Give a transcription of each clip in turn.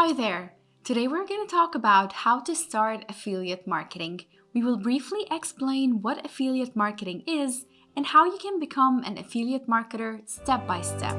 Hi there! Today we're going to talk about how to start affiliate marketing. We will briefly explain what affiliate marketing is and how you can become an affiliate marketer step by step.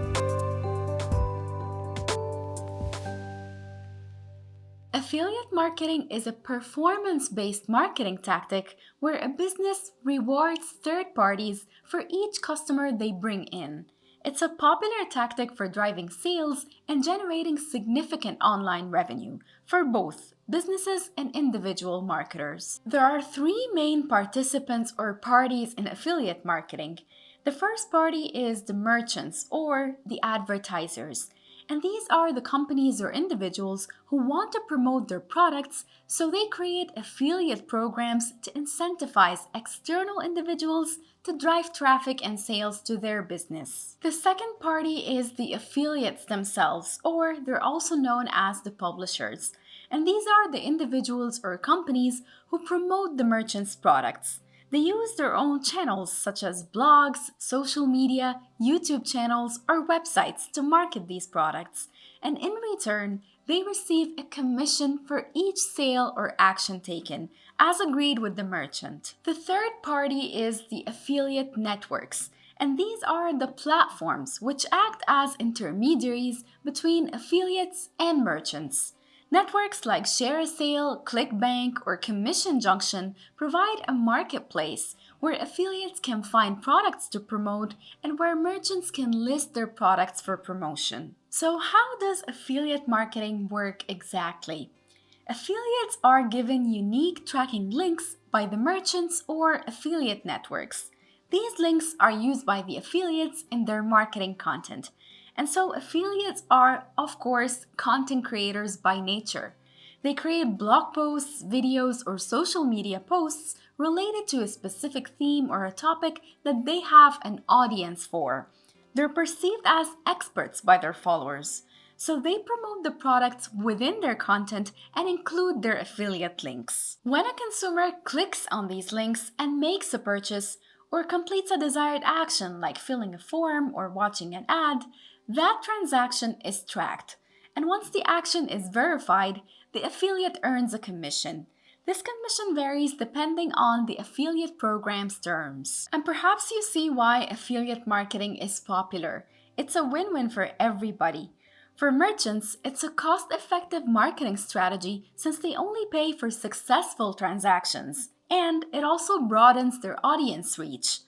Affiliate marketing is a performance-based marketing tactic where a business rewards third parties for each customer they bring in. It's a popular tactic for driving sales and generating significant online revenue for both businesses and individual marketers. There are three main participants or parties in affiliate marketing. The first party is the merchants or the advertisers. And these are the companies or individuals who want to promote their products, so they create affiliate programs to incentivize external individuals to drive traffic and sales to their business. The second party is the affiliates themselves, or they're also known as the publishers. And these are the individuals or companies who promote the merchants' products. They use their own channels such as blogs, social media, YouTube channels, or websites to market these products, and in return, they receive a commission for each sale or action taken, as agreed with the merchant. The third party is the affiliate networks, and these are the platforms which act as intermediaries between affiliates and merchants. Networks like ShareASale, ClickBank, or Commission Junction provide a marketplace where affiliates can find products to promote and where merchants can list their products for promotion. So, how does affiliate marketing work exactly? Affiliates are given unique tracking links by the merchants or affiliate networks. These links are used by the affiliates in their marketing content. And so affiliates are, of course, content creators by nature. They create blog posts, videos, or social media posts related to a specific theme or a topic that they have an audience for. They're perceived as experts by their followers, so they promote the products within their content and include their affiliate links. When a consumer clicks on these links and makes a purchase or completes a desired action like filling a form or watching an ad, that transaction is tracked. And once the action is verified, the affiliate earns a commission. This commission varies depending on the affiliate program's terms. And perhaps you see why affiliate marketing is popular. It's a win-win for everybody. For merchants, it's a cost-effective marketing strategy since they only pay for successful transactions, and it also broadens their audience reach.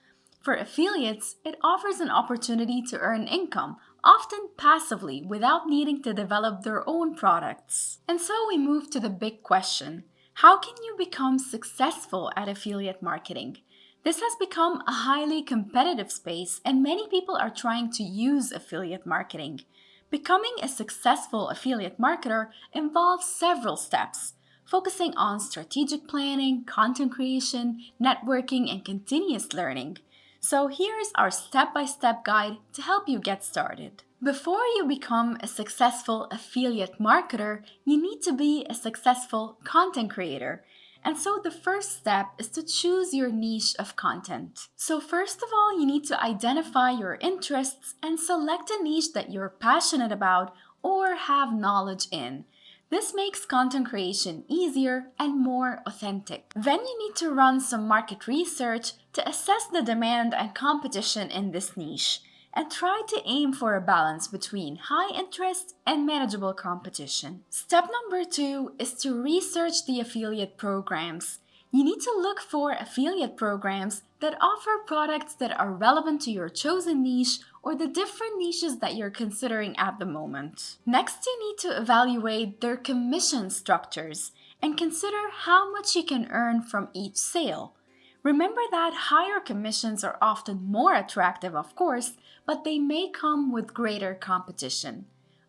For affiliates, it offers an opportunity to earn income, often passively without needing to develop their own products. And so we move to the big question: how can you become successful at affiliate marketing? This has become a highly competitive space, and many people are trying to use affiliate marketing. Becoming a successful affiliate marketer involves several steps, focusing on strategic planning, content creation, networking, and continuous learning. So here's our step-by-step guide to help you get started. Before you become a successful affiliate marketer, you need to be a successful content creator. And so the first step is to choose your niche of content. So first of all, you need to identify your interests and select a niche that you're passionate about or have knowledge in. This makes content creation easier and more authentic. Then you need to run some market research to assess the demand and competition in this niche, and try to aim for a balance between high interest and manageable competition. Step number 2 is to research the affiliate programs. You need to look for affiliate programs that offer products that are relevant to your chosen niche or the different niches that you're considering at the moment. Next, you need to evaluate their commission structures and consider how much you can earn from each sale. Remember that higher commissions are often more attractive, of course, but they may come with greater competition.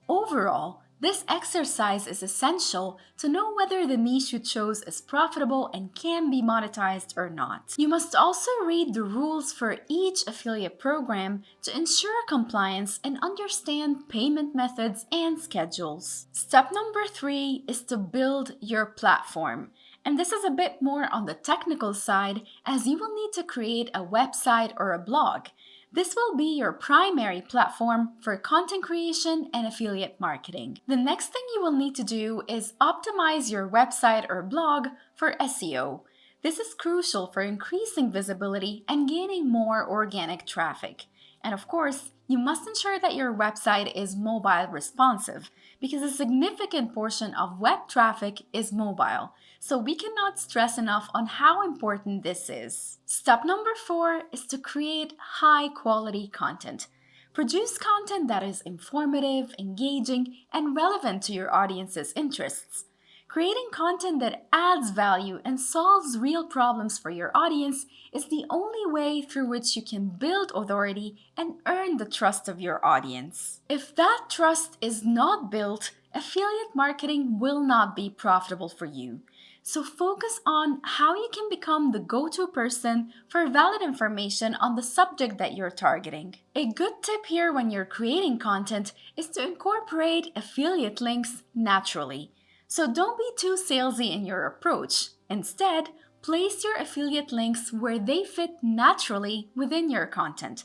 Overall, this exercise is essential to know whether the niche you chose is profitable and can be monetized or not. You must also read the rules for each affiliate program to ensure compliance and understand payment methods and schedules. Step number 3 is to build your platform. And this is a bit more on the technical side, as you will need to create a website or a blog. This will be your primary platform for content creation and affiliate marketing. The next thing you will need to do is optimize your website or blog for SEO. This is crucial for increasing visibility and gaining more organic traffic. And of course, you must ensure that your website is mobile responsive because a significant portion of web traffic is mobile. So we cannot stress enough on how important this is. Step number 4 is to create high quality content. Produce content that is informative, engaging, and relevant to your audience's interests. Creating content that adds value and solves real problems for your audience is the only way through which you can build authority and earn the trust of your audience. If that trust is not built, affiliate marketing will not be profitable for you. So focus on how you can become the go-to person for valid information on the subject that you're targeting. A good tip here when you're creating content is to incorporate affiliate links naturally. So don't be too salesy in your approach. Instead, place your affiliate links where they fit naturally within your content.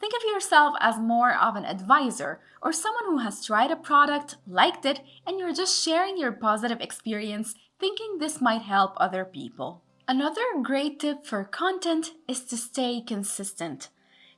Think of yourself as more of an advisor or someone who has tried a product, liked it, and you're just sharing your positive experience, thinking this might help other people. Another great tip for content is to stay consistent.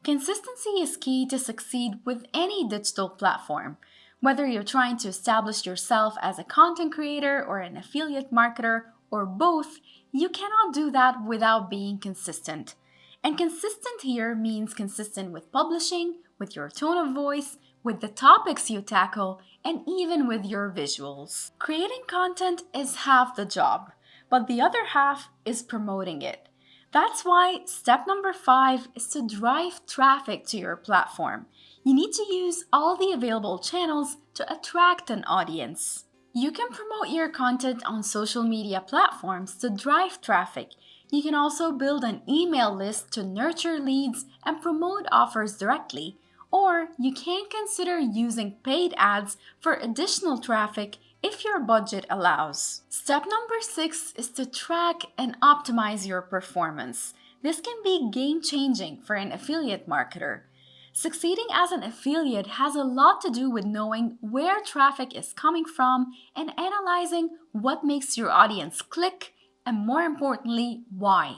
Consistency is key to succeed with any digital platform. Whether you're trying to establish yourself as a content creator or an affiliate marketer or both, you cannot do that without being consistent. And consistent here means consistent with publishing, with your tone of voice, with the topics you tackle, and even with your visuals. Creating content is half the job, but the other half is promoting it. That's why step number 5 is to drive traffic to your platform. You need to use all the available channels to attract an audience. You can promote your content on social media platforms to drive traffic. You can also build an email list to nurture leads and promote offers directly. Or you can consider using paid ads for additional traffic if your budget allows. Step number 6 is to track and optimize your performance. This can be game-changing for an affiliate marketer. Succeeding as an affiliate has a lot to do with knowing where traffic is coming from and analyzing what makes your audience click, and more importantly, why.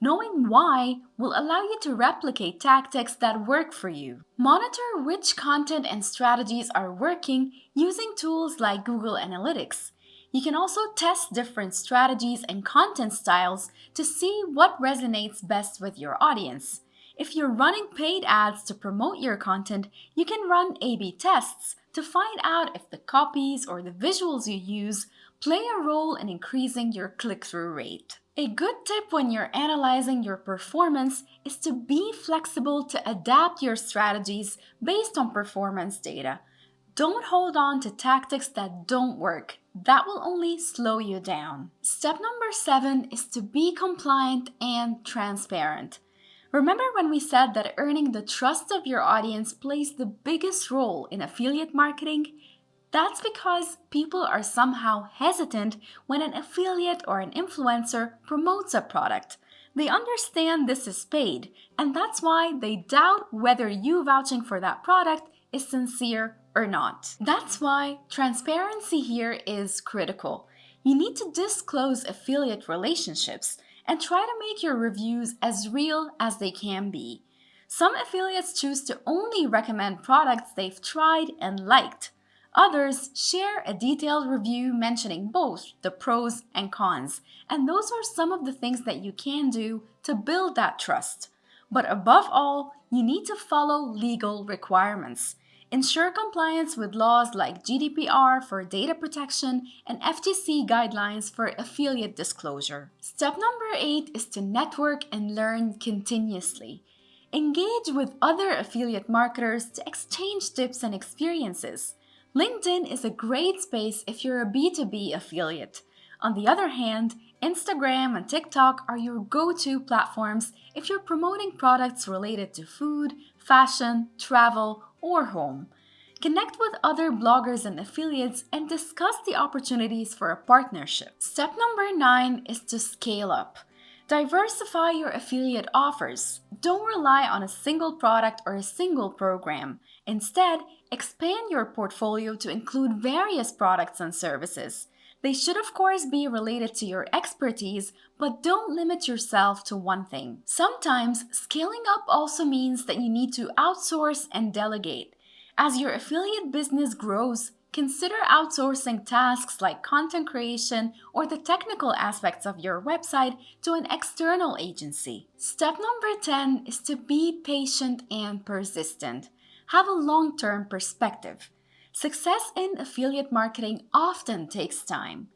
Knowing why will allow you to replicate tactics that work for you. Monitor which content and strategies are working using tools like Google Analytics. You can also test different strategies and content styles to see what resonates best with your audience. If you're running paid ads to promote your content, you can run A/B tests to find out if the copies or the visuals you use play a role in increasing your click-through rate. A good tip when you're analyzing your performance is to be flexible to adapt your strategies based on performance data. Don't hold on to tactics that don't work. That will only slow you down. Step number 7 is to be compliant and transparent. Remember when we said that earning the trust of your audience plays the biggest role in affiliate marketing? That's because people are somehow hesitant when an affiliate or an influencer promotes a product. They understand this is paid, and that's why they doubt whether you vouching for that product is sincere or not. That's why transparency here is critical. You need to disclose affiliate relationships and try to make your reviews as real as they can be. Some affiliates choose to only recommend products they've tried and liked. Others share a detailed review mentioning both the pros and cons, and those are some of the things that you can do to build that trust. But above all, you need to follow legal requirements. Ensure compliance with laws like GDPR for data protection and FTC guidelines for affiliate disclosure. Step number 8 is to network and learn continuously. Engage with other affiliate marketers to exchange tips and experiences. LinkedIn is a great space if you're a B2B affiliate. On the other hand, Instagram and TikTok are your go-to platforms if you're promoting products related to food, fashion, travel, or home. Connect with other bloggers and affiliates and discuss the opportunities for a partnership. Step number 9 is to scale up. Diversify your affiliate offers. Don't rely on a single product or a single program. Instead, expand your portfolio to include various products and services. They should, of course, be related to your expertise, but don't limit yourself to one thing. Sometimes, scaling up also means that you need to outsource and delegate. As your affiliate business grows, consider outsourcing tasks like content creation or the technical aspects of your website to an external agency. Step number 10 is to be patient and persistent. Have a long-term perspective. Success in affiliate marketing often takes time.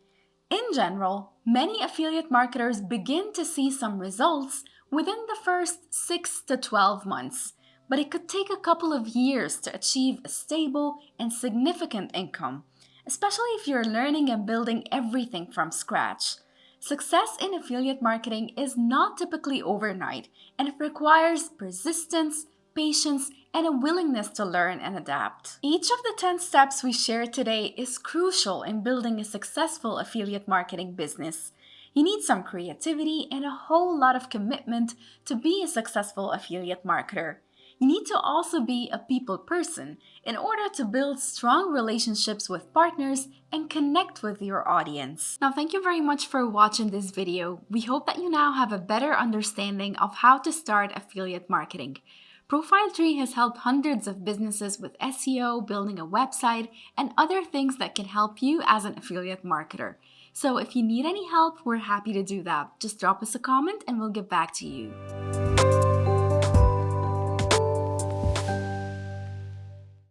In general, many affiliate marketers begin to see some results within the first 6 to 12 months, but it could take a couple of years to achieve a stable and significant income, especially if you're learning and building everything from scratch. Success in affiliate marketing is not typically overnight, and it requires persistence, patience, and a willingness to learn and adapt. Each of the 10 steps we shared today is crucial in building a successful affiliate marketing business. You need some creativity and a whole lot of commitment to be a successful affiliate marketer. You need to also be a people person in order to build strong relationships with partners and connect with your audience. Now, thank you very much for watching this video. We hope that you now have a better understanding of how to start affiliate marketing. Profile Tree has helped hundreds of businesses with SEO, building a website, and other things that can help you as an affiliate marketer. So if you need any help, we're happy to do that. Just drop us a comment and we'll get back to you.